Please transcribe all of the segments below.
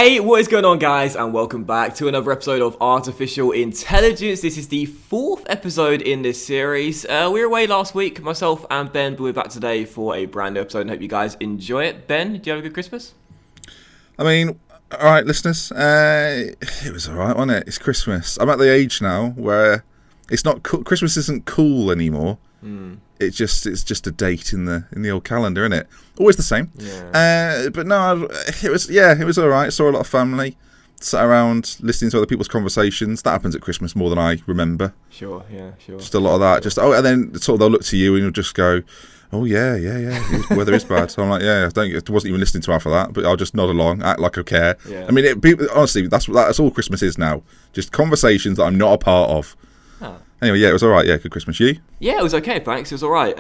Hey, what is going on, guys, and welcome back to another episode of Artificial Intelligence. This is the 4th episode in this series. We were away last week, myself and Ben, but we're back today for a brand new episode and hope you guys enjoy it. Ben, did you have a good Christmas? I mean, all right, listeners, it was all right, wasn't it? It's Christmas. I'm at the age now where it's not cool. Christmas isn't cool anymore. It's just a date in the old calendar, isn't it? Always the same. Yeah. But no, it was all right. Saw a lot of family, sat around listening to other people's conversations. That happens at Christmas more than I remember. Sure. Just a lot of that. And then sort of they'll look to you and you'll just go, oh yeah. The weather is bad. So I'm like, I wasn't even listening to half of that, but I'll just nod along, act like I care. Yeah. I mean, honestly, that's all Christmas is now. Just conversations that I'm not a part of. Anyway, it was all right. Yeah, good Christmas. You? Yeah, it was okay, thanks. It was all right.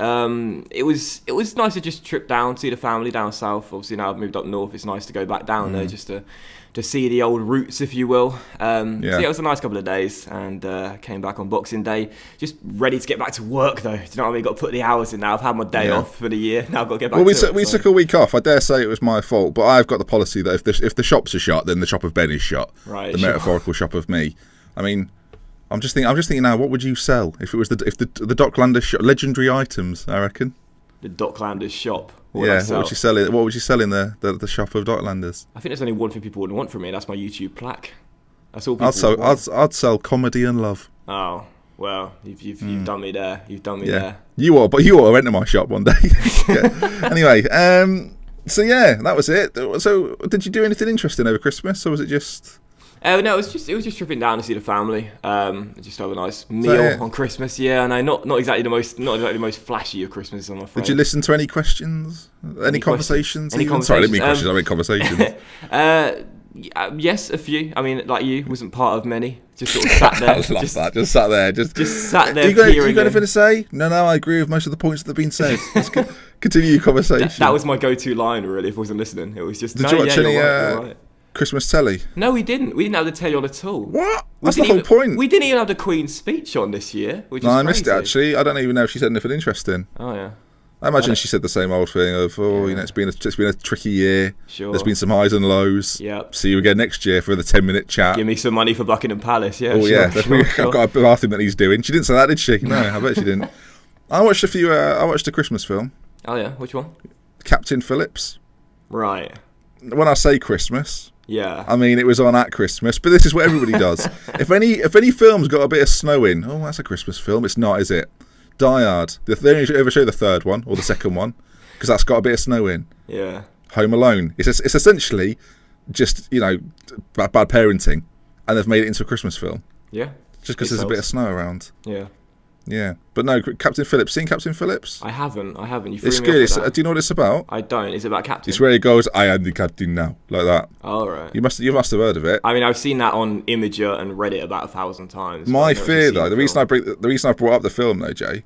It was nice to just trip down, see the family down south. Obviously, now I've moved up north, it's nice to go back down there just to see the old roots, if you will. So it was a nice couple of days, and came back on Boxing Day. Just ready to get back to work, though. Do you know what I mean? Got to put the hours in now. I've had my day off for the year. Now I've got to get back to it. We took a week off. I dare say it was my fault, but I've got the policy that if the shops are shut, then the shop of Ben is shut. Right. The metaphorical shop of me. I mean, I'm just thinking now, what would you sell if it was the Docklanders shop? Legendary items, I reckon. The Docklanders shop. What would you sell in? What would you sell in the shop of Docklanders? I think there's only one thing people wouldn't want from me, and that's my YouTube plaque. That's all people want. I'd sell comedy and love. Oh well, you've done me there. You've done me there. You ought to enter my shop one day. Anyway, so that was it. So did you do anything interesting over Christmas, or was it just? No, it was just tripping down to see the family. Just have a nice meal on Christmas. Yeah, and not exactly the most flashy of Christmas, I'm afraid. Did you listen to any questions? Any conversations? Sorry, I didn't mean questions. I mean conversations. Yes, a few. I mean, like you, wasn't part of many. Just sort of sat there. Just sat there. Just sat there. You got anything to say? No, I agree with most of the points that have been said. Let's continue your conversation. That was my go-to line, really. If I wasn't listening, it was just. Did you watch any? You're right. Christmas telly? No, we didn't. We didn't have the telly on at all. What? That's the whole point. We didn't even have the Queen's speech on this year, which is crazy. I missed it, actually. I don't even know if she said anything interesting. Oh, yeah. I imagine she said the same old thing of, it's been a tricky year. Sure. There's been some highs and lows. Yep. See you again next year for the 10-minute chat. Give me some money for Buckingham Palace, yeah. Oh, sure, yeah. I've got a bathroom that he's doing. She didn't say that, did she? No, I bet she didn't. I watched a Christmas film. Oh, yeah? Which one? Captain Phillips. Right. When I say Christmas... Yeah. I mean, it was on at Christmas, but this is what everybody does. If any film's got a bit of snow in, that's a Christmas film. It's not, is it? Die Hard. They only ever show the third one or the second one because that's got a bit of snow in. Yeah. Home Alone. It's essentially just bad parenting, and they've made it into a Christmas film. Yeah. Just because there's a bit of snow around. Yeah. Yeah, but no, Captain Phillips. Seen Captain Phillips? I haven't. You it's good. Do you know what it's about? I don't. Is it about Captain? It's where he goes, "I am the captain now," like that. Oh right. You must have heard of it. I mean, I've seen that on Imager and read it about 1,000 times. My fear, though, the reason I brought up the film, though, Jay,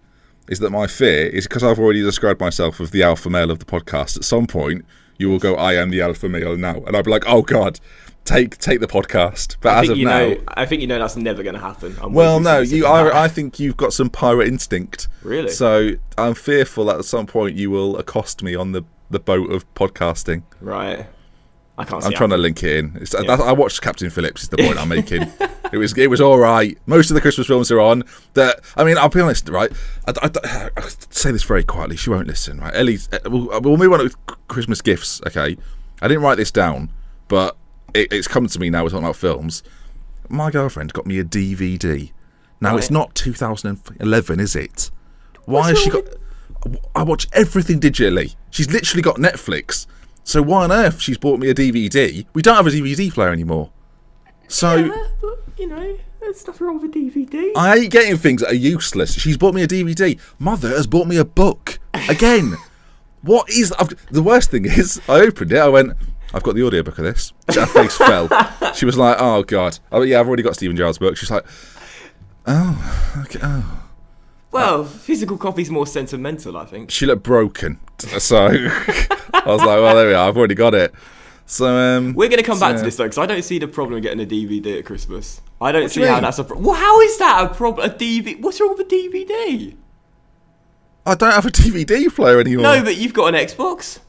is that my fear is because I've already described myself as the alpha male of the podcast. At some point, you will go, "I am the alpha male now," and I'll be like, "Oh God." Take the podcast, but as of now, I think that's never going to happen. I think you've got some pirate instinct. Really? So I'm fearful that at some point you will accost me on the boat of podcasting. Right. I can't. I'm trying to link it in. I watched Captain Phillips. Is the point I'm making? It was all right. Most of the Christmas films are on. I'll be honest, right? I say this very quietly. She won't listen, right? Ellie's. We'll move on to Christmas gifts. Okay. I didn't write this down, but. It's come to me now. We're talking about films. My girlfriend got me a DVD. Now it's not 2011, is it? Why has she got? I watch everything digitally. She's literally got Netflix. So why on earth she's bought me a DVD? We don't have a DVD player anymore. So there's nothing wrong with a DVD. I hate getting things that are useless. She's bought me a DVD. Mother has bought me a book again. What is the worst thing is? I opened it. I went. I've got the audiobook of this. Her face fell. She was like, "Oh God, I've already got Stephen Gerrard's book." She's like, "Oh, okay, oh." Well, physical copy's more sentimental, I think. She looked broken, so I was like, "Well, there we are. I've already got it." So we're going to come back to this though, because I don't see the problem getting a DVD at Christmas. I don't see how that's a problem. Well, how is that a problem? A DVD? What's wrong with a DVD? I don't have a DVD player anymore. No, but you've got an Xbox.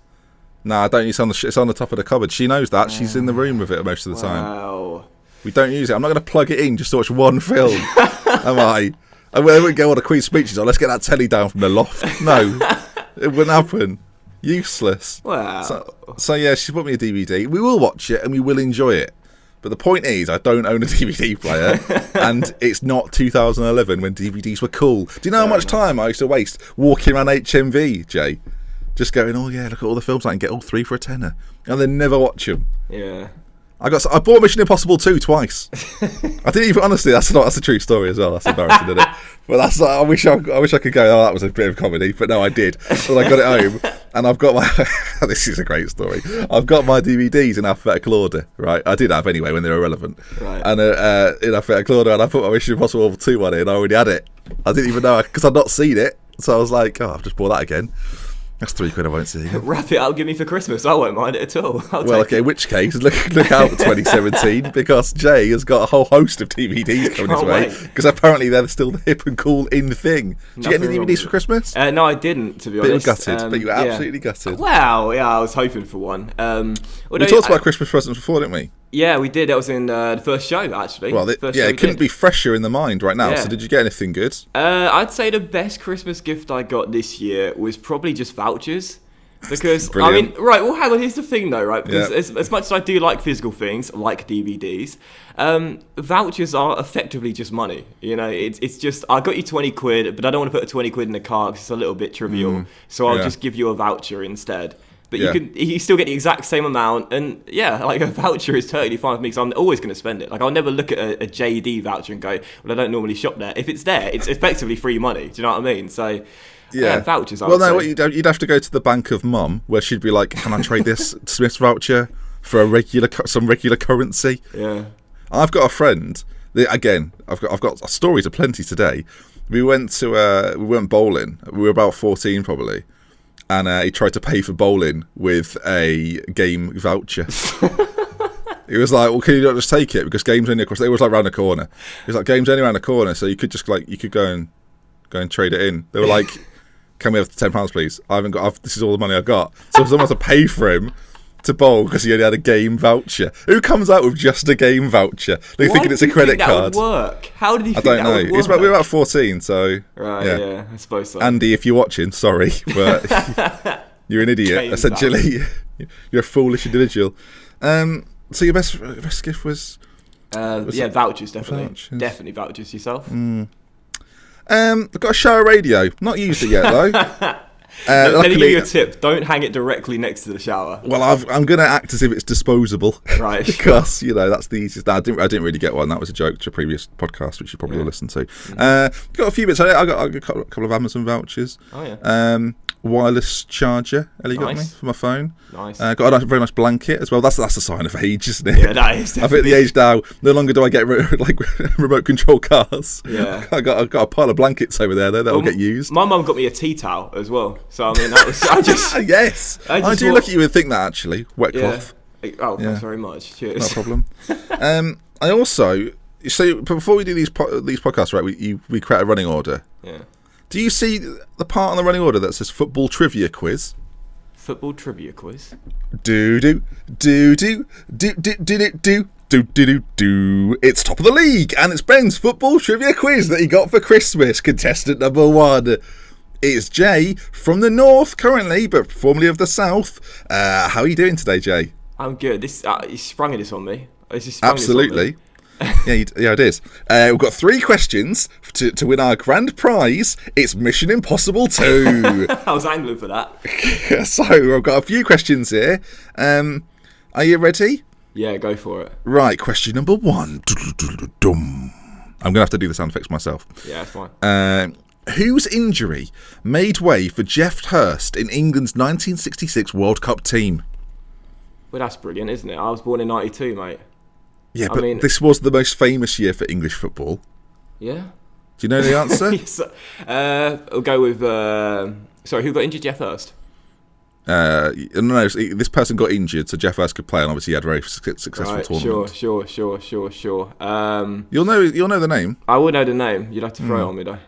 No, I don't use it. It's on the top of the cupboard. She knows that. She's in the room with it most of the time. Wow. We don't use it. I'm not going to plug it in just to watch one film. Am I? I wouldn't go on the Queen's speeches. Let's get that telly down from the loft. No, it wouldn't happen. Useless. Wow. So yeah, she bought me a DVD. We will watch it and we will enjoy it. But the point is, I don't own a DVD player, and it's not 2011 when DVDs were cool. Do you know how much time I used to waste walking around HMV, Jay? Just going, oh yeah, look at all the films I can get all 3 for a tenner, and then never watch them. Yeah. I bought Mission Impossible 2 twice. I didn't even, honestly, that's a true story as well. That's embarrassing, isn't it? But I wish I could go, oh, that was a bit of comedy, but no, I did. But I got it home, and I've got my, this is a great story. I've got my DVDs in alphabetical order, right? I did have anyway when they were relevant. Right. And in alphabetical order, and I put my Mission Impossible 2 on it, and I already had it. I didn't even know, because I'd not seen it. So I was like, oh, I've just bought that again. That's £3 I won't see. Wrap it up, give me for Christmas. I won't mind it at all. Well, okay, in which case, look out for 2017, because Jay has got a whole host of DVDs coming his way, because apparently they're still the hip and cool in thing. Did you get any DVDs for Christmas? No, I didn't, to be honest. Gutted, but you were absolutely gutted. Wow, yeah, I was hoping for one. We talked about Christmas presents before, didn't we? Yeah, we did. That was in the first show, actually. Well, it couldn't be fresher in the mind right now. Yeah. So did you get anything good? I'd say the best Christmas gift I got this year was probably just vouchers. Because, Brilliant. I mean, right, well, hang on, here's the thing, though, right? Because as much as I do like physical things, like DVDs, vouchers are effectively just money. You know, it's just, I got you 20 quid, but I don't want to put a 20 quid in the car because it's a little bit trivial. So I'll just give you a voucher instead. But you still get the exact same amount, and like a voucher is totally fine for me because I'm always going to spend it. Like I'll never look at a JD voucher and go, well, I don't normally shop there. If it's there, it's effectively free money. Do you know what I mean? So vouchers. You'd have to go to the bank of Mum, where she'd be like, "Can I trade this Smith's voucher for some regular currency?" Yeah. I've got a friend. Again, I've got stories aplenty today. We went bowling. We were about 14 probably. And he tried to pay for bowling with a game voucher. He was like, "Well, can you not just take it because game's only across?" It was like round the corner. He was like, "Game's only around the corner, so you could just go and trade it in." They were like, "Can we have £10, please? This is all the money I got." So someone had to pay for him to bowl because he only had a game voucher. Who comes out with just a game voucher? They're thinking it's a credit card. That would work? How did he think I don't know. That would work? We were about 14, so right. Yeah, I suppose so. Andy, if you're watching, sorry, but you're an idiot. Game essentially, you're a foolish individual. So your best gift was vouchers, definitely. Definitely vouchers yourself. I've got a shower radio. Not used it yet though. Let me give you a tip. Don't hang it directly next to the shower. Well, I'm going to act as if it's disposable. Right. Because, that's the easiest. I didn't really get one. That was a joke to a previous podcast, which you probably listened to. Got a few bits. I got a couple of Amazon vouchers. Oh, yeah. Wireless charger Ellie got me for my phone. Nice. Got a very nice blanket as well. That's a sign of age, isn't it? Yeah, that is. I've hit the age now. No longer do I get remote control cars. Yeah. I got a pile of blankets over there that'll get used. My mum got me a tea towel as well. So I mean, that was yes. I do look at you and think that actually wet cloth. Oh, thanks very much. Cheers. No problem. I also before we do these podcasts, right? We create a running order. Yeah. Do you see the part on the running order that says football trivia quiz? Football trivia quiz. Do. It's top of the league, and it's Ben's football trivia quiz that he got for Christmas. Contestant number 1. It's Jay from the north currently, but formerly of the south. How are you doing today, Jay? I'm good. This you sprung this on me. Absolutely. Yeah, it is. We've got 3 questions to win our grand prize. It's Mission Impossible 2. I was angling for that. So I've got a few questions here. Are you ready? Yeah, go for it. Right, question number 1. I'm going to have to do the sound effects myself. Yeah, that's fine. Whose injury made way for Jeff Hurst in England's 1966 World Cup team? Well, that's brilliant, isn't it? I was born in 92, mate. Yeah, but this was the most famous year for English football. Yeah. Do you know the answer? Yes. I'll go with... sorry, who got injured? Jeff Hurst? No, this person got injured, so Jeff Hurst could play, and obviously he had a very successful tournament. Sure. You'll know the name. I would know the name. You'd have to throw it on me, though.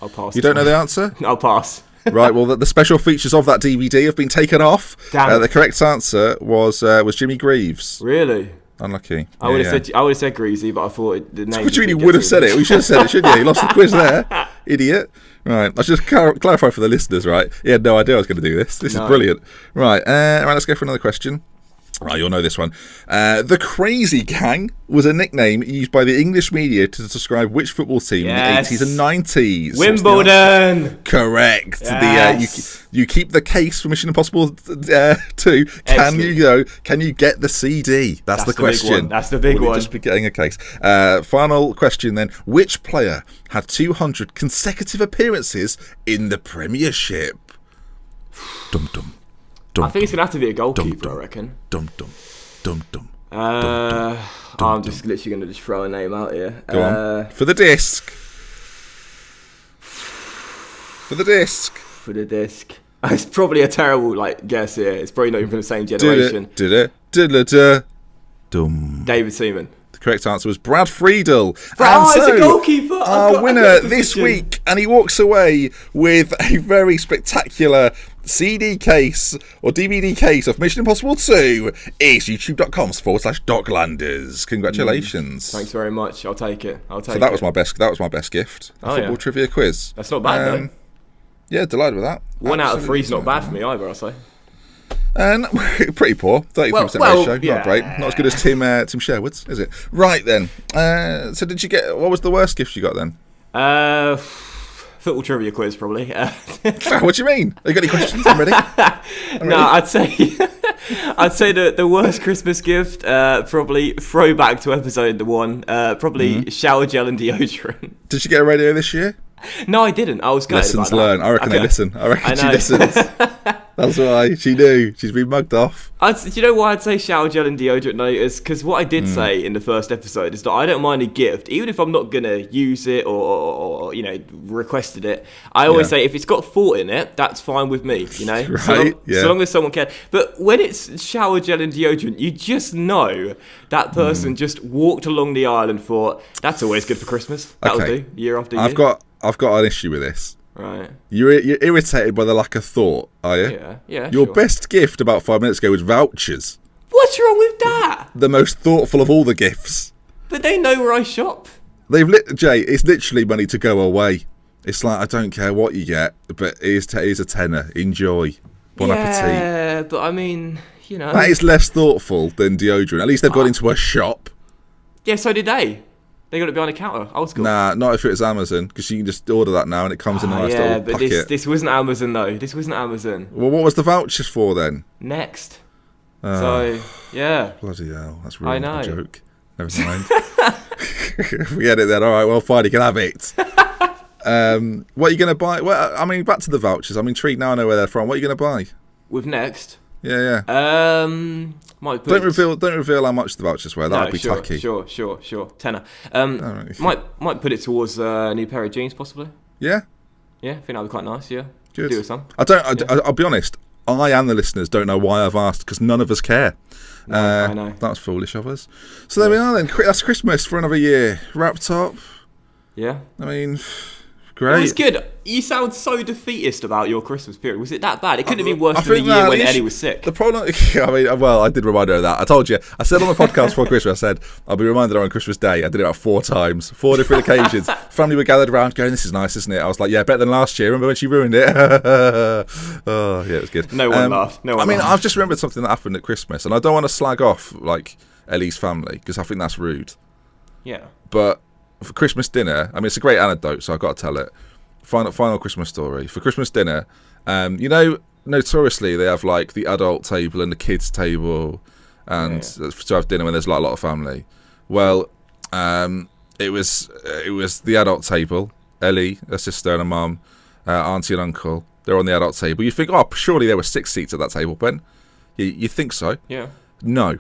I'll pass. You don't know the answer? I'll pass. Right, well, the special features of that DVD have been taken off. Damn. The correct answer was Jimmy Greaves. Really? Unlucky. I would have said Greasy, but I thought the name. What do you mean you would have said it? We should have said it, shouldn't you? You lost the quiz there, idiot. Right, I should just clarify for the listeners, right? He had no idea I was going to do this. This is brilliant. Right, let's go for another question. Right, you'll know this one. The Crazy Gang was a nickname used by the English media to describe which football team in the 80s and 90s. Wimbledon! Correct. Yes. You keep the case for Mission Impossible 2. Can you get the CD? That's the question. That's the big one. Just be getting a case. Final question then. Which player had 200 consecutive appearances in the Premiership? Dum dum. I think it's going to have to be a goalkeeper, I reckon. I'm just literally going to just throw a name out here. Go on. For the disc. It's probably a terrible guess here. It's probably not even from the same generation. David Seaman. The correct answer was Brad Friedel. It's a goalkeeper. Our winner this week, and he walks away with a very spectacular CD case or DVD case of Mission Impossible 2 is youtube.com/Docklanders. Congratulations. Thanks very much. I'll take it. So that was my best gift. A football trivia quiz. That's not bad though. Yeah, delighted with that. 1 out of 3 is not bad for me either, I'll say. And pretty poor, 33% ratio. Yeah. Not great. Not as good as Tim Sherwood's, is it? Right then. So did you get? What was the worst gift you got then? Football trivia quiz, probably. What do you mean? Have you got any questions? I'm ready. No, I'd say the worst Christmas gift, probably throwback to episode 1, probably shower gel and deodorant. Did you get a radio this year? No, I didn't. I was gutted Lessons about learned. I reckon they listen. I reckon she listens. That's why she knew. She's been mugged off. Do you know why I'd say shower gel and deodorant though? Is because what I did say in the first episode is that I don't mind a gift, even if I'm not gonna use it or requested it. I always say if it's got thought in it, that's fine with me. Right? So long as someone cares. But when it's shower gel and deodorant, you just know that person just walked along the aisle and thought, "That's always good for Christmas. That'll do year after year." I've got an issue with this. Right. You're irritated by the lack of thought, are you? Yeah. Your best gift about 5 minutes ago was vouchers. What's wrong with that? The most thoughtful of all the gifts. But they know where I shop. Jay, it's literally money to go away. It's like, I don't care what you get, but here's a tenner. Enjoy. Bon appetit. Yeah, but I mean, That is less thoughtful than deodorant. At least they've gone into a shop. Yeah, so did they. They got it behind a counter. Old school. Nah, not if it's Amazon, because you can just order that now and it comes in a nice little packet. Yeah, but this wasn't Amazon though. This wasn't Amazon. Well, what was the vouchers for then? Next. So, yeah. Bloody hell, that's really a joke. Never mind. Forget it then. All right, well, fine, you can have it. What are you going to buy? Well, I mean, back to the vouchers. I'm intrigued now. I know where they're from. What are you going to buy? With Next? Yeah. Don't reveal how much the vouchers were. That would be tacky. Sure. Tenner. Might put it towards a new pair of jeans, possibly. Yeah. Yeah, I think that'd be quite nice. Yeah. Good. Do with some. I'll be honest. I and the listeners don't know why I've asked, because none of us care. I know. That's foolish of us. So there we are then. That's Christmas for another year. Wrapped up. Yeah. I mean, great. It was good. You sound so defeatist about your Christmas period. Was it that bad? It couldn't have been worse than the year when Ellie was sick. The problem, I did remind her of that. I told you. I said on the podcast before Christmas, I said, I'll be reminded of her on Christmas Day. I did it about 4 times, 4 different occasions. Family were gathered around going, this is nice, isn't it? I was like, yeah, better than last year. Remember when she ruined it? Oh, yeah, it was good. No one laughed. I've just remembered something that happened at Christmas, and I don't want to slag off, Ellie's family, because I think that's rude. Yeah. But for Christmas dinner, it's a great anecdote, so I've got to tell it. Final Christmas story. For Christmas dinner, notoriously they have the adult table and the kids table, and to have dinner when there's a lot of family. Well, it was the adult table. Ellie, her sister and her mum, auntie and uncle. They're on the adult table. You think, surely there were 6 seats at that table, Ben? You think so? Yeah. No.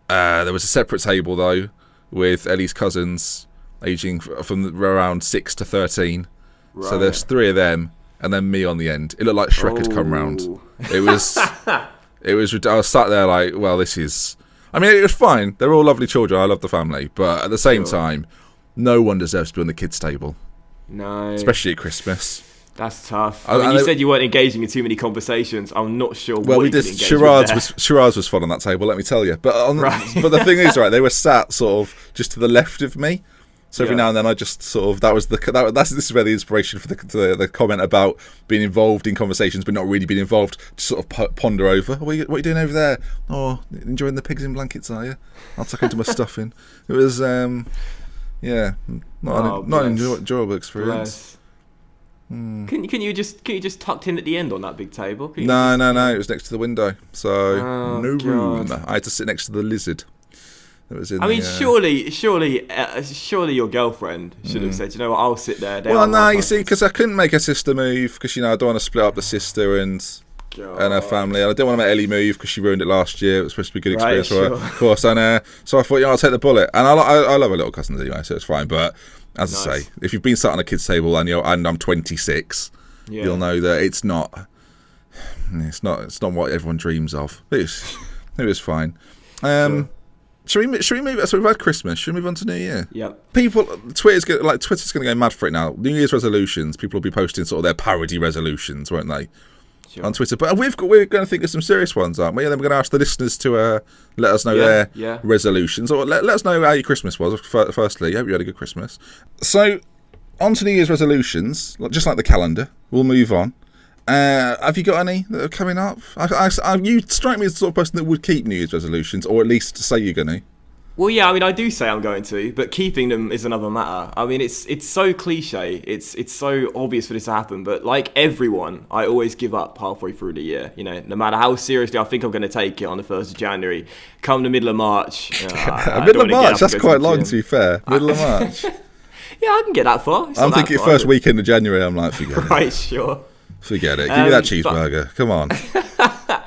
There was a separate table though, with Ellie's cousins, aging from around 6 to 13. Right. So there's 3 of them, and then me on the end. It looked like Shrek had come round. It was. I was sat there well, this is. It was fine. They're all lovely children. I love the family, but at the same time, no one deserves to be on the kids' table. No. Especially at Christmas. That's tough. I mean, you said you weren't engaging in too many conversations. I'm not sure. Well, we did. Charades was fun on that table. Let me tell you. But but the thing is, right, they were sat sort of just to the left of me. So every now and then, I just sort of this is where the inspiration for the comment about being involved in conversations but not really being involved to sort of ponder over. What are you doing over there? Oh, enjoying the pigs in blankets, are you? I'll tuck into my stuffing. It was not an enjoyable experience. Can you just tucked in at the end on that big table? No. It was next to the window, so no room. I had to sit next to the lizard. Surely your girlfriend should have said, you know what, I'll sit there. Well, no, you see, because I couldn't make her sister move because I don't want to split up the sister and her family. And I didn't want to make Ellie move because she ruined it last year. It was supposed to be a good experience for her, of course. And so I thought, I'll take the bullet. And I love her little cousins anyway, so it's fine. But as I say, if you've been sat on a kid's table and I'm 26, you'll know that it's not what everyone dreams of. It was fine. Should we move? So we've had Christmas. Should we move on to New Year? Yep. Twitter's going to go mad for it now. New Year's resolutions. People will be posting sort of their parody resolutions, won't they? Sure. On Twitter. But we're going to think of some serious ones, aren't we? And then we're going to ask the listeners to let us know their resolutions, or let us know how your Christmas was. Firstly, I hope you had a good Christmas. So, on to New Year's resolutions. Just like the calendar, we'll move on. Have you got any that are coming up? You strike me as the sort of person that would keep New Year's resolutions, or at least say you're going to. Well, yeah, I mean, I do say I'm going to, but keeping them is another matter. I mean, it's so cliche, it's so obvious for this to happen, but like everyone, I always give up halfway through the year. No matter how seriously I think I'm going to take it on the 1st of January, come the middle of March. Middle of March, that's quite long, to be fair. Middle of March. Yeah, I can get that far. I'm thinking first weekend of January, I'm like, forget it. Right, sure. Forget it. Give me that cheeseburger. Come on.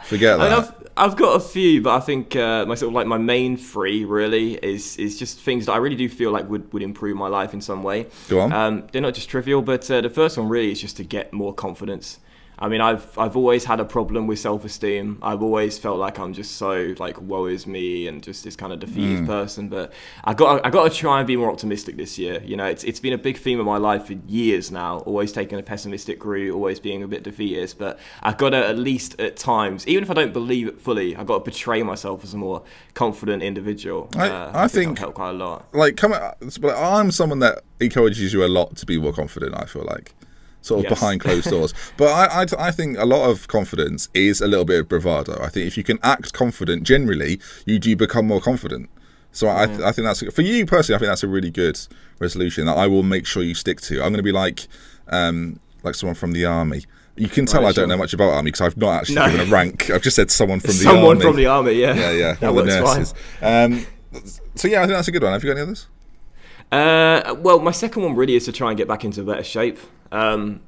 Forget that. I mean, I've got a few, but I think my main three really is just things that I really do feel like would improve my life in some way. Go on. They're not just trivial, but the first one really is just to get more confidence. I mean, I've always had a problem with self-esteem. I've always felt like I'm just so like woe is me and just this kind of defeatist person. But I got to try and be more optimistic this year. It's been a big theme of my life for years now. Always taking a pessimistic route, always being a bit defeatist. But I've got to, at least at times, even if I don't believe it fully, I've got to portray myself as a more confident individual. I think that'll help quite a lot. I'm someone that encourages you a lot to be more confident. I feel like. Sort of behind closed doors. But I think a lot of confidence is a little bit of bravado. I think if you can act confident, generally, you do become more confident. So I think that's, for you personally, I think that's a really good resolution that I will make sure you stick to. I'm going to be like someone from the army. You can tell I don't know much about army because I've not actually given a rank. I've just said someone from the army. Someone from the army, yeah. Yeah. That works nurses. Fine. So yeah, I think that's a good one. Have you got any others? Well, my second one really is to try and get back into better shape. I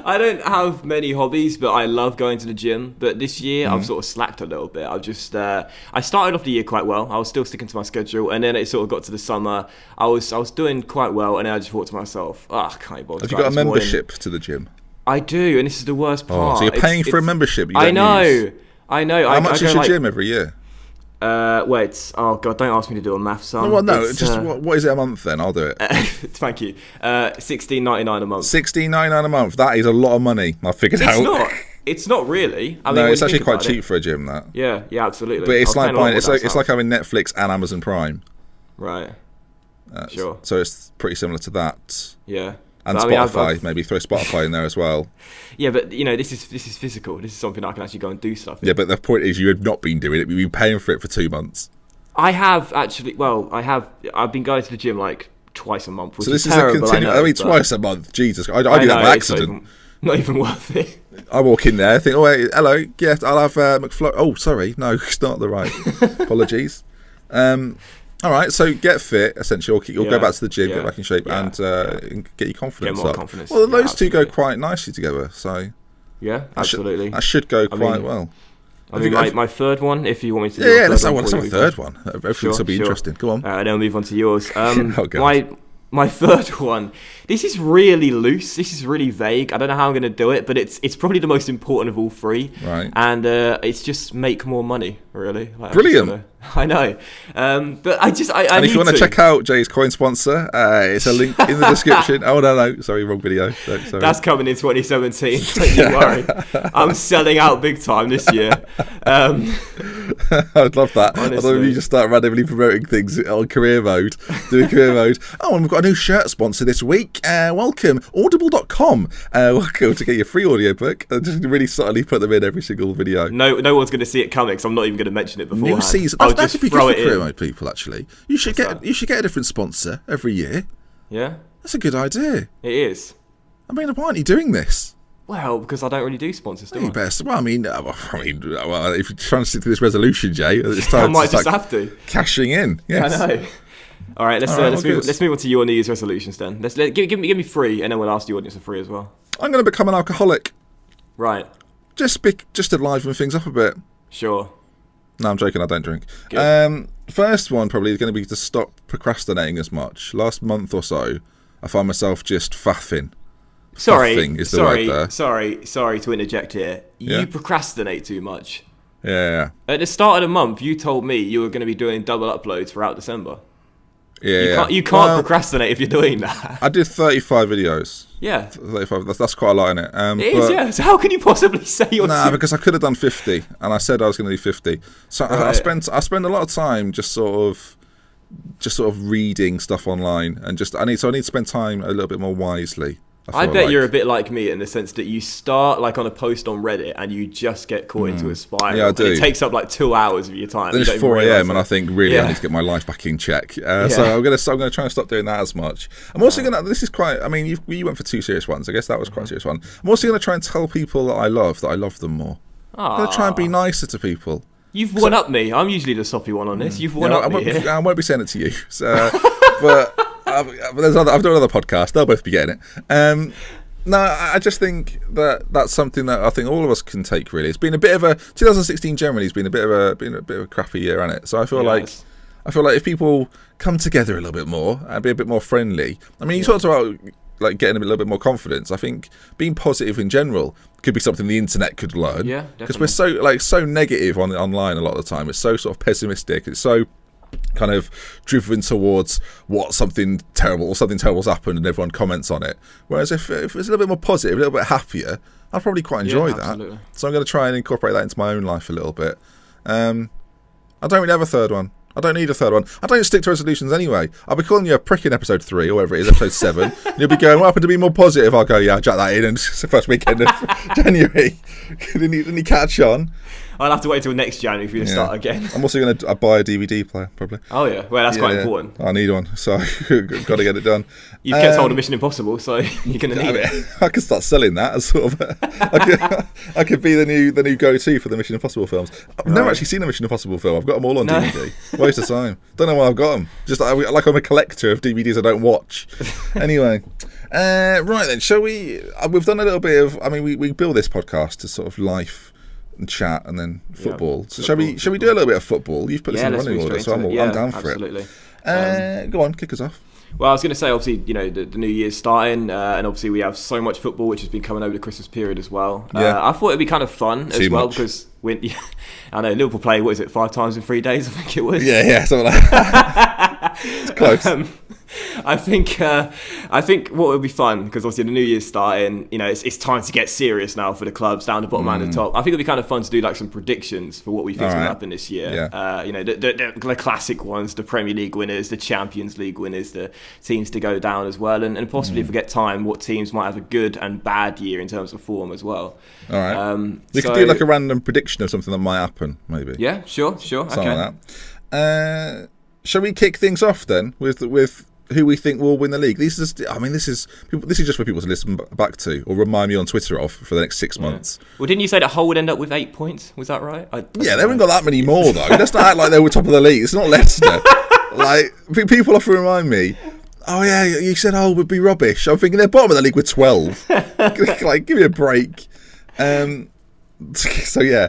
don't have many hobbies, but I love going to the gym. But this year I've sort of slacked a little bit. I've just I started off the year quite well. I was still sticking to my schedule, and then it sort of got to the summer. I was doing quite well, and then I just thought to myself, I can't bother. Have you got a membership to the gym? I do, and this is the worst part. So you're paying for a membership? I know. How much is your gym every year? Oh god, don't ask me to do a math sum. What is it a month then? I'll do it. Thank you. $16.99 a month. $16.99 a month. That is a lot of money. I figured out. It's not really. I mean, it's actually quite cheap for a gym. That. Yeah, absolutely. But it's like buying. It's like having Netflix and Amazon Prime. Right. Sure. So it's pretty similar to that. Yeah. And Spotify, maybe throw Spotify in there as well. Yeah, but this is physical. This is something I can actually go and do stuff. Yeah, but the point is, you have not been doing it. You've been paying for it for 2 months. I have actually. Well, I've been going to the gym like twice a month, which so this is terrible. Twice a month. Jesus, I do that by accident. Not even worth it. I walk in there, think, hey, hello, yes, I'll have McFlurry. Oh, sorry, no, it's not the right. Apologies. All right, so get fit, essentially. You'll go back to the gym, get back in shape, and get your confidence get more up. Confidence. Well, those two go quite nicely together. So yeah, absolutely. That should go quite well. I mean, my third one, if you want me to do let's have a third one. Everything will be interesting. Go on. And then we'll move on to yours. My third one. This is really loose. This is really vague. I don't know how I'm going to do it, but it's probably the most important of all three. Right. And it's just make more money, really. Like, Brilliant. I know. But I and if you want to check out Jay's coin sponsor, it's a link in the description. Oh, no. Sorry, wrong video. Sorry. That's coming in 2017. Don't you worry. I'm selling out big time this year. I'd love that. Honestly. I thought you just start randomly promoting things on career mode, doing career mode. Oh, and we've got a new shirt sponsor this week. Welcome, audible.com. Welcome to get your free audiobook. Just really subtly put them in every single video. No one's going to see it coming, because I'm not even going to mention it beforehand. New season. That should be good for career mode people, actually. You should get a different sponsor every year. Yeah? That's a good idea. It is. I mean, why aren't you doing this? Well, because I don't really do sponsors, do I? Best. Well, I mean, if you're trying to stick to this resolution, Jay, it's time I might just have to. Cashing in. Yes. I know. All right, let's move on to your New Year's resolutions then. Give me 3, and then we'll ask the audience for 3 as well. I'm going to become an alcoholic. Right. Just to liven things up a bit. Sure. No, I'm joking. I don't drink. First one probably is going to be to stop procrastinating as much. Last month or so, I find myself just faffing. Faffing is the word there. Sorry to interject here. You procrastinate too much. Yeah. At the start of the month, you told me you were going to be doing double uploads throughout December. Yeah. You can't procrastinate if you're doing that. I did 35 videos. Yeah. 35. That's quite a lot, isn't it? It is, yeah. So how can you possibly say you're... because I could have done 50, and I said I was going to do 50. So right. I spend a lot of time just sort of reading stuff online, and I need to spend time a little bit more wisely. I bet you're a bit like me in the sense that you start like on a post on Reddit and you just get caught into a spiral. Yeah, I do. And it takes up like 2 hours of your time. Then it's 4 a.m. and I think really I need to get my life back in check. So I'm gonna try and stop doing that as much. I'm also gonna. This is quite. I mean, you went for 2 serious ones. I guess that was quite a serious one. I'm also gonna try and tell people that I love them more. I'm gonna try and be nicer to people. You've one up me. I'm usually the soppy one on this. You've one up me here. I won't be saying it to you. So, but I've done another podcast. They'll both be getting it. No, I just think that's something that I think all of us can take. Really, it's been a bit of a 2016 generally has been a bit of a crappy year, hasn't it? So I feel like if people come together a little bit more and be a bit more friendly. I mean, you talked about like getting a little bit more confidence. I think being positive in general could be something the internet could learn. Yeah, because we're so negative online a lot of the time. It's so sort of pessimistic. It's so kind of driven towards something terrible's happened and everyone comments on it. Whereas if it's a little bit more positive, a little bit happier, I'd probably quite enjoy that. So I'm going to try and incorporate that into my own life a little bit. I don't really have a third one. I don't need a third one. I don't stick to resolutions anyway. I'll be calling you a prick in episode 3 or whatever it is, episode 7. And you'll be going, what happened to be more positive? I'll go, yeah, I'll jack that in, and it's the first weekend of January. Didn't he catch on? I'll have to wait till next January for you to start again. I'm also going to buy a DVD player, probably. Oh, yeah. Well, that's quite important. I need one, so I've got to get it done. You've kept hold of Mission Impossible, so you're going to need it. I could start selling that as sort of... I could be the new go-to for the Mission Impossible films. I've never actually seen a Mission Impossible film. I've got them all on DVD. Waste of time. Don't know why I've got them. Just like I'm a collector of DVDs I don't watch. Anyway... right then, shall we... we've done a little bit of... I mean, we build this podcast to sort of life... and chat and then football. So shall we do a little bit of football? You've put this in running order, so I'm down for it. Go on, kick us off. Well, I was going to say, obviously, the new year's starting, and obviously we have so much football which has been coming over the Christmas period as well. I thought it'd be kind of fun as well because I know Liverpool play 5 times in 3 days. I think it was. Yeah, something like that. It's close. I think what would be fun, because obviously the new year's starting, it's time to get serious now for the clubs down the bottom and the top. I think it'd be kind of fun to do like some predictions for what we think is going to happen this year. The classic ones, the Premier League winners, the Champions League winners, the teams to go down as well, and possibly if we get time, what teams might have a good and bad year in terms of form as well. All right. We could do like a random prediction of something that might happen, maybe. Yeah, sure. Something like that. Shall we kick things off then with who we think will win the league? This is just for people to listen back to or remind me on Twitter of for the next 6 months. Well, didn't you say that Hull would end up with 8 points? Was that right? They haven't got that many more though. Let's not act like they were top of the league. It's not Leicester. Like people often remind me, oh yeah, you said Hull would be rubbish. I'm thinking they're bottom of the league with 12. Like, give me a break. So yeah,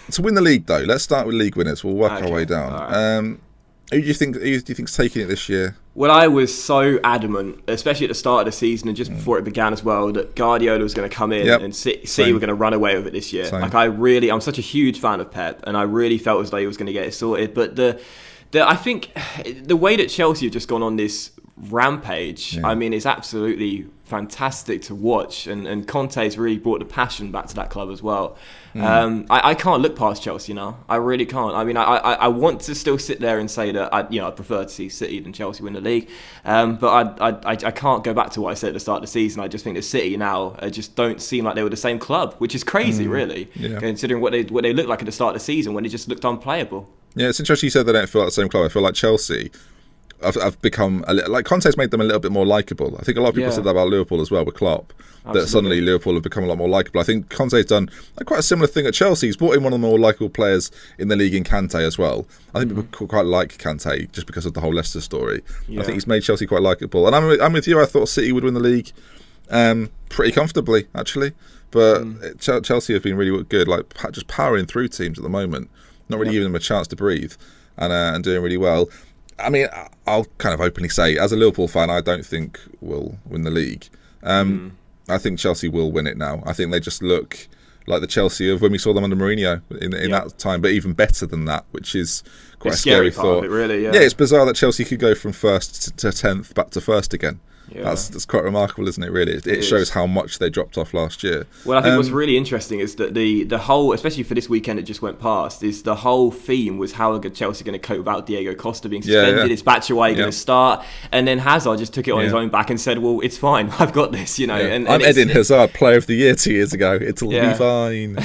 to win the league though, let's start with league winners. We'll work our way down. Who do you think's taking it this year? Well, I was so adamant, especially at the start of the season and just before it began as well, that Guardiola was going to come in and City were going to run away with it this year. Same. Like, I'm such a huge fan of Pep, and I really felt as though he was going to get it sorted. But I think the way that Chelsea have just gone on this rampage, I mean, it's absolutely fantastic to watch, and Conte's really brought the passion back to that club as well. I can't look past Chelsea now. I really can't. I mean, I want to still sit there and say that I prefer to see City than Chelsea win the league, but I can't go back to what I said at the start of the season. I just think that City now just don't seem like they were the same club, which is crazy, really, considering what they looked like at the start of the season when they just looked unplayable. Yeah, it's interesting you said they don't feel like the same club. I feel like Chelsea I've become like Conte's made them a little bit more likeable. I think a lot of people said that about Liverpool as well with Klopp. Absolutely. That suddenly Liverpool have become a lot more likeable. I think Conte's done quite a similar thing at Chelsea. He's brought in one of the more likeable players in the league in Kante as well. I think people quite like Kante just because of the whole Leicester story. I think he's made Chelsea quite likeable. And I'm with you. I thought City would win the league pretty comfortably actually, but Chelsea have been really good, like just powering through teams at the moment, not really giving them a chance to breathe, and doing really well. I mean, I'll kind of openly say, as a Liverpool fan, I don't think we'll win the league. I think Chelsea will win it now. I think they just look like the Chelsea of when we saw them under Mourinho in that time, but even better than that, which is quite a scary thought. It really, yeah, it's bizarre that Chelsea could go from first to 10th back to first again. Yeah. That's quite remarkable, isn't it, really? It shows how much they dropped off last year. Well, I think what's really interesting is that the whole, especially for this weekend that just went past, is the whole theme was how are Chelsea going to cope without Diego Costa being suspended? Is Batshuayi going to start? And then Hazard just took it on his own back and said, well, it's fine, I've got this, And I'm Eden Hazard, Player of the Year 2 years ago. It'll be fine.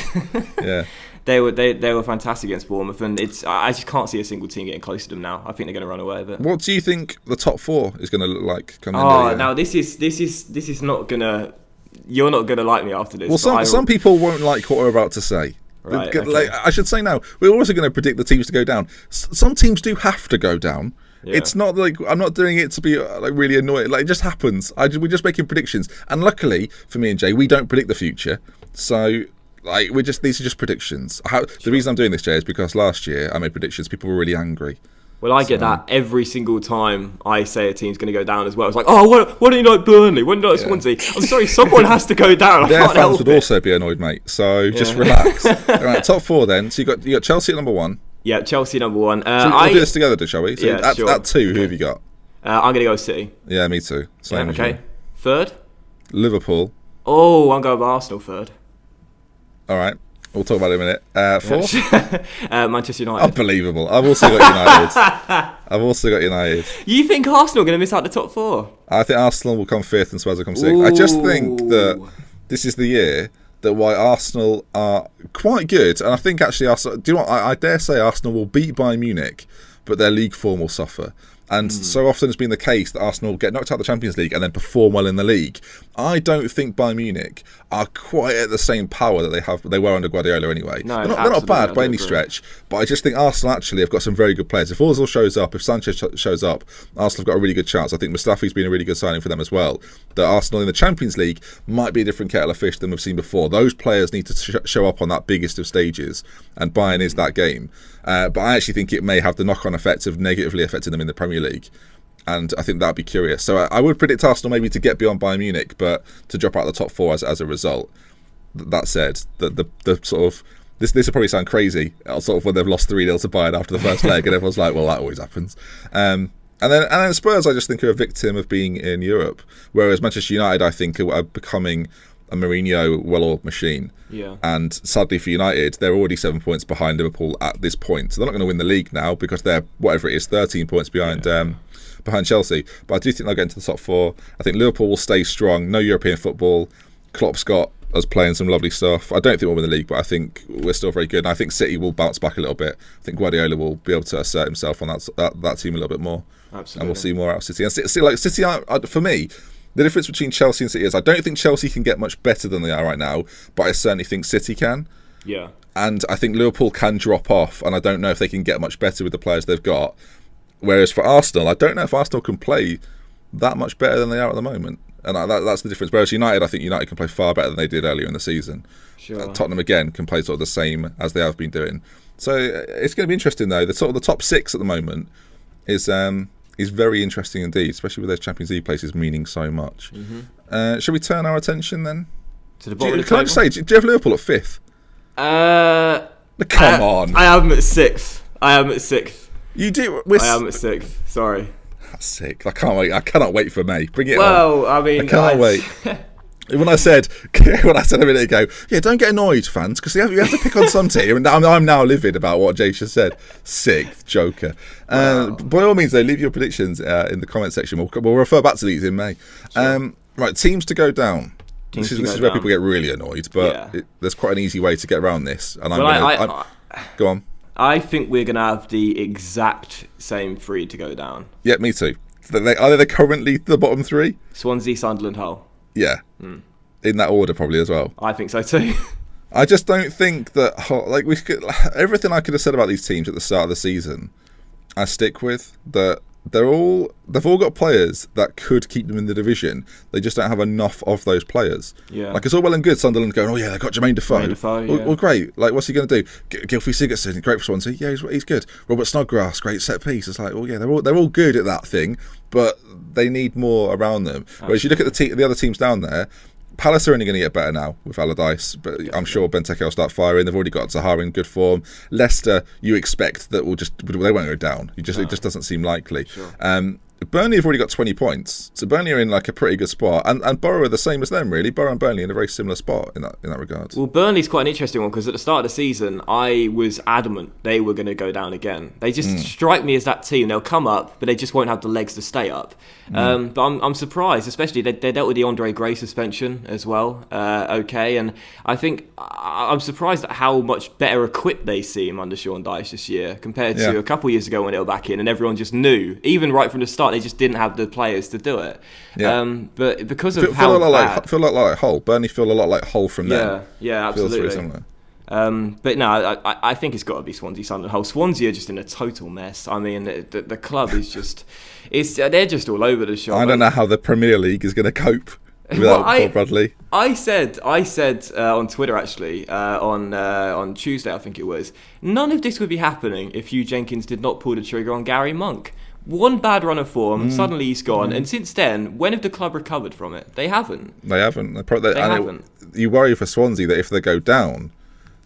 Yeah. They were fantastic against Bournemouth, and I just can't see a single team getting close to them now. I think they're going to run away with it. What do you think the top four is going to look like? Now this is not gonna. You're not going to like me after this. Well, some people won't like what we're about to say. Right, okay. Like, I should say now, we're also going to predict the teams to go down. Some teams do have to go down. Yeah. It's not like I'm not doing it to be like really annoying. Like, it just happens. We're just making predictions, and luckily for me and Jay, we don't predict the future. So. Like these are just predictions. The reason I'm doing this, Jay, is because last year I made predictions. People were really angry. Well, I get that every single time I say a team's going to go down as well. It's like, oh, why don't you like Burnley? Why don't you like Swansea? I'm sorry, someone has to go down. Their fans would also be annoyed, mate. So just relax. All right, top four then. So you got Chelsea at number 1. Yeah, Chelsea number 1. We'll do this together, shall we? So at 2, who have you got? I'm going to go City. Yeah, me too. Same as you. Third? Liverpool. Oh, I'm going with Arsenal third. All right. We'll talk about it in a minute. Fourth? Manchester United. Unbelievable. I've also got United. You think Arsenal are going to miss out the top 4? I think Arsenal will come 5th and Spurs will come 6th. I just think that this is the year that why Arsenal are quite good. And I think actually Arsenal... Do you know what? I dare say Arsenal will beat Bayern Munich, but their league form will suffer. And so often it's been the case that Arsenal will get knocked out of the Champions League and then perform well in the league. I don't think Bayern Munich are quite at the same power that they were under Guardiola anyway. No, they're not bad by any stretch, but I just think Arsenal actually have got some very good players. If Ozil shows up, if Sanchez shows up, Arsenal have got a really good chance. I think Mustafi's been a really good signing for them as well. That Arsenal in the Champions League might be a different kettle of fish than we've seen before. Those players need to show up on that biggest of stages, and Bayern is that game. But I actually think it may have the knock-on effect of negatively affecting them in the Premier League. And I think that'd be curious. So I would predict Arsenal maybe to get beyond Bayern Munich, but to drop out of the top 4 as a result. That said, the sort of... This will probably sound crazy, sort of when they've lost 3-0 to Bayern after the first leg, and everyone's like, well, that always happens. And then Spurs, I just think, are a victim of being in Europe. Whereas Manchester United, I think, are becoming a Mourinho well-oiled machine. Yeah. And sadly for United, they're already 7 points behind Liverpool at this point. So they're not going to win the league now because they're, whatever it is, 13 points behind Chelsea. But I do think they'll get into the top 4. I think Liverpool will stay strong. No European football. Klopp's got us playing some lovely stuff. I don't think we'll win the league, but I think we're still very good. And I think City will bounce back a little bit. I think Guardiola will be able to assert himself on that team a little bit more. Absolutely. And we'll see more out of City. And City, for me, the difference between Chelsea and City is I don't think Chelsea can get much better than they are right now, but I certainly think City can. Yeah. And I think Liverpool can drop off, and I don't know if they can get much better with the players they've got. Whereas for Arsenal, I don't know if Arsenal can play that much better than they are at the moment. And that's the difference. Whereas United, I think United can play far better than they did earlier in the season. Sure. Tottenham, again, can play sort of the same as they have been doing. So it's going to be interesting, though. The top 6 at the moment is very interesting indeed, especially with those Champions League places meaning so much. Mm-hmm. Shall we turn our attention then to the bottom? Can I just say, do you have Liverpool at 5th? Come on! I have them at 6th. You do? I am at 6th. Sorry. That's sick. I can't wait. I cannot wait for May. Bring it on. Well, I mean, I can't wait. When I said a minute ago, yeah, don't get annoyed, fans, because you have to pick on some team, and I'm now livid about what Jay just said. Sick joker. Wow. By all means, though, leave your predictions in the comment section. We'll refer back to these in May. Sure. Right, teams to go down. This is where people get really annoyed, but there's quite an easy way to get around this. And go on. I think we're going to have the exact same 3 to go down. Yeah, me too. Are they currently the bottom 3? Swansea, Sunderland, Hull. Yeah, in that order probably as well. I think so too. I just don't think that everything I could have said about these teams at the start of the season, I stick with. That they've all got players that could keep them in the division. They just don't have enough of those players. Yeah, like it's all well and good Sunderland going, oh yeah, they've got Jermaine Defoe. Well, great. Like, what's he going to do? Gylfi Sigurdsson, great for Swansea. Yeah, he's good. Robert Snodgrass, great set piece. It's like, oh yeah, they're all good at that thing, but they need more around them. Whereas you look at the other teams down there. Palace are only going to get better now with Allardyce, but I'm sure Benteke will start firing. They've already got Zaha in good form. Leicester, you expect that they won't go down. It just doesn't seem likely. Sure. Burnley have already got 20 points, so Burnley are in like a pretty good spot, and Borough are the same as them really. Borough and Burnley in a very similar spot in that regard. Well, Burnley's quite an interesting one because at the start of the season, I was adamant they were going to go down again. They just strike me as that team. They'll come up, but they just won't have the legs to stay up. But I'm surprised, especially they dealt with the Andre Gray suspension as well. And I think I'm surprised at how much better equipped they seem under Sean Dyche this year compared to a couple of years ago when they were back in, and everyone just knew, even right from the start. They just didn't have the players to do it. Yeah. But because of feel a lot like Hull. Burnley feel a lot like Hull from there. Yeah, absolutely. Feels very similar. But no, I think it's got to be Swansea, Sunderland, Hull. Swansea are just in a total mess. I mean, the club is just, they're just all over the shop. I don't know how the Premier League is going to cope without Paul Bradley. I said on Twitter actually on Tuesday, I think it was, none of this would be happening if Hugh Jenkins did not pull the trigger on Gary Monk. One bad run of form, suddenly he's gone. And since then, when have the club recovered from it? They haven't. They haven't. You worry for Swansea that if they go down,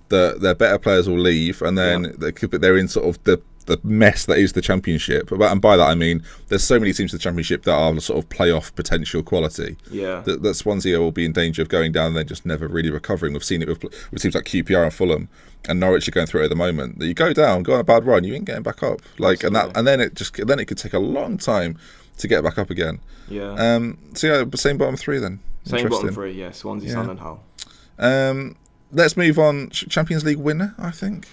their better players will leave, and then they're in sort of the mess that is the Championship. And by that I mean there's so many teams in the Championship that are sort of playoff potential quality. Yeah. That Swansea will be in danger of going down and then just never really recovering. We've seen it with teams like QPR and Fulham, and Norwich are going through it at the moment. That you go down, go on a bad run, you ain't getting back up. Then it could take a long time to get back up again. Yeah. Same bottom 3 then. Same bottom 3, yeah. Swansea, Sunderland, Hull. Let's move on. Champions League winner, I think.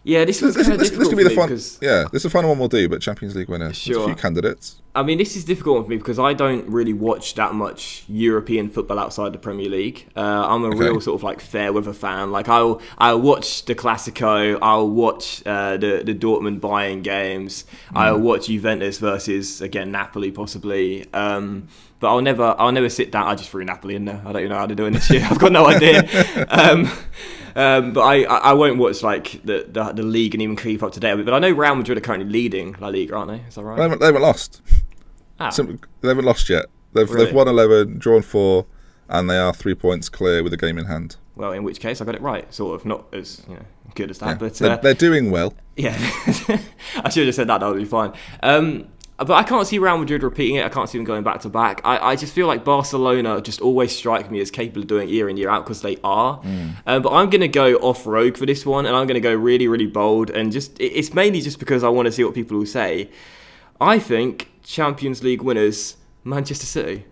Yeah, this was kind of difficult for me because... Yeah, this is the final one we'll do, but Champions League winner. Sure. There's a few candidates. I mean, this is difficult for me because I don't really watch that much European football outside the Premier League. I'm a real sort of like fair weather fan. Like I'll watch the Classico, I'll watch the Dortmund Bayern games, I'll watch Juventus versus again Napoli possibly. But I'll never sit down. I just threw Napoli in there. I don't even know how they're doing this year. I've got no idea. But I won't watch like the league and even keep up to date with it. But I know Real Madrid are currently leading La Liga, aren't they? Is that right? They haven't lost. They haven't lost yet. They've won 11, drawn 4, and they are 3 points clear with a game in hand. Well, in which case I got it right. Sort of, not as good as that, but they're doing well. Yeah, I should have just said that. That would be fine. But I can't see Real Madrid repeating it. I can't see them going back to back. I just feel like Barcelona just always strike me as capable of doing it year in, year out because they are. But I'm going to go off-road for this one, and I'm going to go really, really bold. And it's mainly just because I want to see what people will say. I think Champions League winners, Manchester City.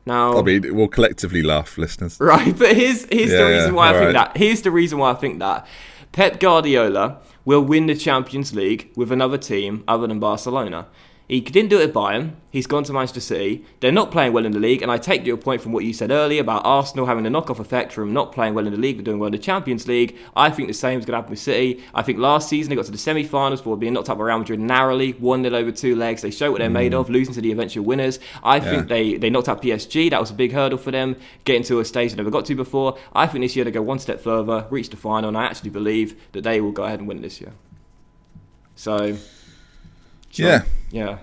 Now, I mean, we'll collectively laugh, listeners. Right, but here's the reason why I think that. Here's the reason why I think that. Pep Guardiola will win the Champions League with another team other than Barcelona. He didn't do it at Bayern. He's gone to Manchester City. They're not playing well in the league, and I take your point from what you said earlier about Arsenal having a knock-off effect from not playing well in the league but doing well in the Champions League. I think the same is going to happen with City. I think last season they got to the semi-finals before being knocked out by Real Madrid narrowly, 1-0 over 2 legs. They show what they're made of, losing to the eventual winners. I think they knocked out PSG. That was a big hurdle for them, getting to a stage they never got to before. I think this year they go one step further, reach the final, and I actually believe that they will go ahead and win it this year. So... So, yeah.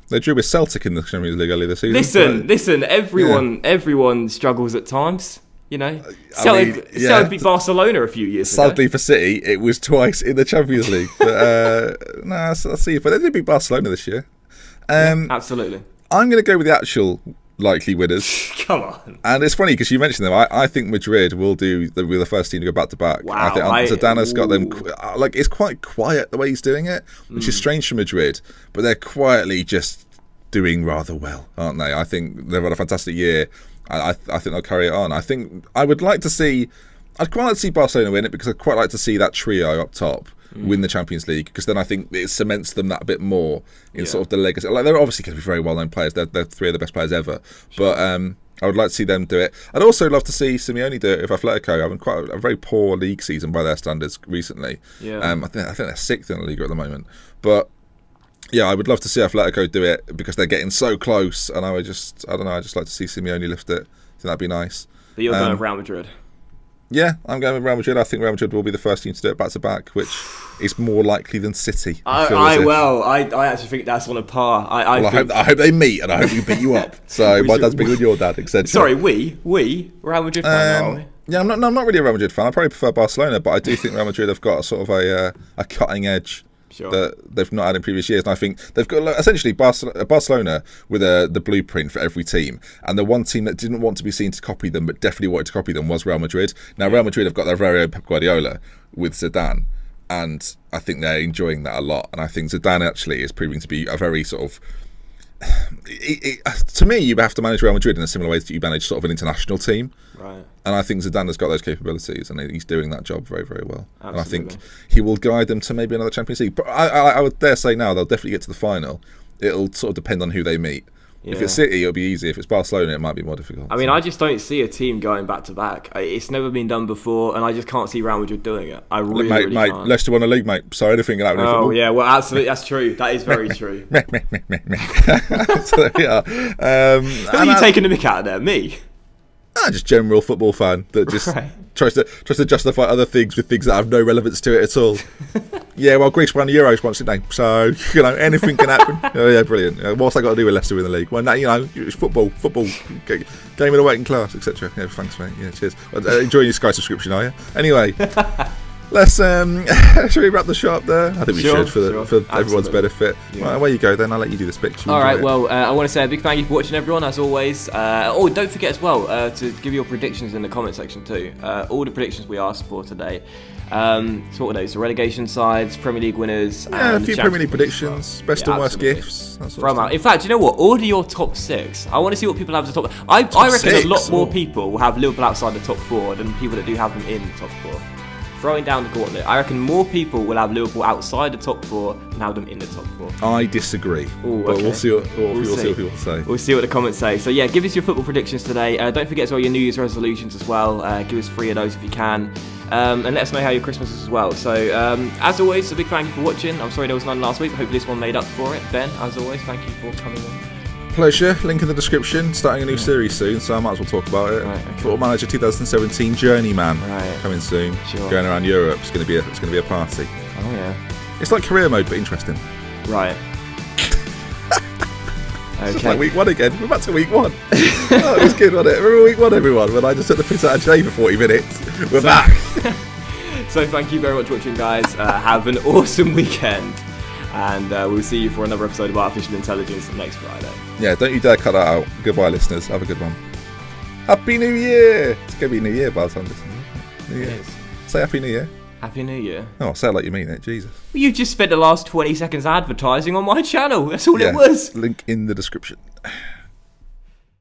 They drew with Celtic in the Champions League earlier this season. Listen. Everyone struggles at times. You know, Celtic beat Barcelona a few years ago. Sadly for City, it was twice in the Champions League. But I'll see. But they did beat Barcelona this year. Absolutely. I'm going to go with the actual likely winners. Come on. And it's funny because you mentioned them. I think Madrid will be the first team to go back to back. Wow. I think Zidane has got them. It's quite quiet the way he's doing it, which is strange for Madrid. But they're quietly just doing rather well, aren't they? I think they've had a fantastic year. I think they'll carry it on. I think I'd quite like to see Barcelona win it because I'd quite like to see that trio up top win the Champions League, because then I think it cements them that a bit more in sort of the legacy. Like, they're obviously going to be very well-known players. They're three of the best players ever. Sure. But I would like to see them do it. I'd also love to see Simeone do it with Atletico, having quite a very poor league season by their standards recently. Yeah. I think they're sixth in the league at the moment. But yeah, I would love to see Atletico do it because they're getting so close, and I just like to see Simeone lift it. I think that'd be nice. But you're going with Real Madrid. Yeah, I'm going with Real Madrid. I think Real Madrid will be the first team to do it back to back, which is more likely than City. I actually think that's on a par. I hope they meet, and I hope we beat you up. So my dad's bigger than your dad, etc. Sorry, we Real Madrid fan, are we? Yeah, I'm not really a Real Madrid fan. I probably prefer Barcelona, but I do think Real Madrid have got a sort of a cutting edge that they've not had in previous years. And I think they've got essentially Barcelona with the blueprint for every team. And the one team that didn't want to be seen to copy them, but definitely wanted to copy them, was Real Madrid. Now, Real Madrid have got their very own Pep Guardiola with Zidane. And I think they're enjoying that a lot. And I think Zidane actually is proving to be a very sort of... to me, you have to manage Real Madrid in a similar way that you manage sort of an international team. Right. And I think Zidane has got those capabilities, and he's doing that job very, very well. Absolutely. And I think he will guide them to maybe another Champions League. But I would dare say now they'll definitely get to the final. It'll sort of depend on who they meet. Yeah. If it's City, it'll be easy. If it's Barcelona, it might be more difficult. I mean, I just don't see a team going back to back. It's never been done before, and I just can't see Real Madrid doing it. I really can't. Leicester won a league, mate. So anything can happen in football. Yeah, well, absolutely, that's true. That is very true. So yeah. Who are you taking the mick out of there? Me? Just general football fan that just tries to justify other things with things that have no relevance to it at all. Yeah, well, Greece won the Euros once, didn't they? So, anything can happen. Oh, yeah, brilliant. What's that got to do with Leicester in the league? Well, it's football, game of the weight in class, etc. Yeah, thanks, mate. Yeah, cheers. Enjoying your Sky subscription, are you? Anyway, shall we wrap the show up there? I think we should for everyone's benefit. Yeah. Well, away you go then. I'll let you do the speech. All right, well, I want to say a big thank you for watching, everyone, as always. Don't forget as well to give your predictions in the comment section too. All the predictions we asked for today. So what are those? The relegation sides, Premier League winners. Yeah, a few Premier League predictions, best and worst gifts. From out. In fact, you know what? Order your top 6. I want to see what people have as the top. I reckon a lot more people will have Liverpool outside the top 4 than people that do have them in the top 4. Throwing down the gauntlet, I reckon more people will have Liverpool outside the top 4 than have them in the top 4. I disagree. Ooh, but we'll see what people say. We'll see what the comments say. So yeah, give us your football predictions today. Don't forget as well your New Year's resolutions as well. Give us 3 of those if you can. And let us know how your Christmas is as well. So as always, a big thank you for watching. I'm sorry there was none last week, but hopefully this one made up for it. Ben, as always, thank you for coming on. Pleasure. Link in the description. Starting a new series soon, so I might as well talk about it. Right, okay. Football Manager 2017 Journeyman coming soon. Sure. Going around Europe. It's going to be a party. Oh yeah. It's like career mode, but interesting. Right. Okay. It's like week 1 again. We're back to week 1. Oh, it was good, wasn't it? Remember week 1, everyone? When I just took the piss out of Jay for 40 minutes. We're back. So thank you very much for watching, guys. Have an awesome weekend. And we'll see you for another episode of Artificial Intelligence next Friday. Yeah, don't you dare cut that out. Goodbye, listeners. Have a good one. Happy New Year! It's going to be New Year by the time this is. New Year. Say Happy New Year. Happy New Year. Oh, say it like you mean it. Jesus. Well, you just spent the last 20 seconds advertising on my channel. That's all it was. Link in the description.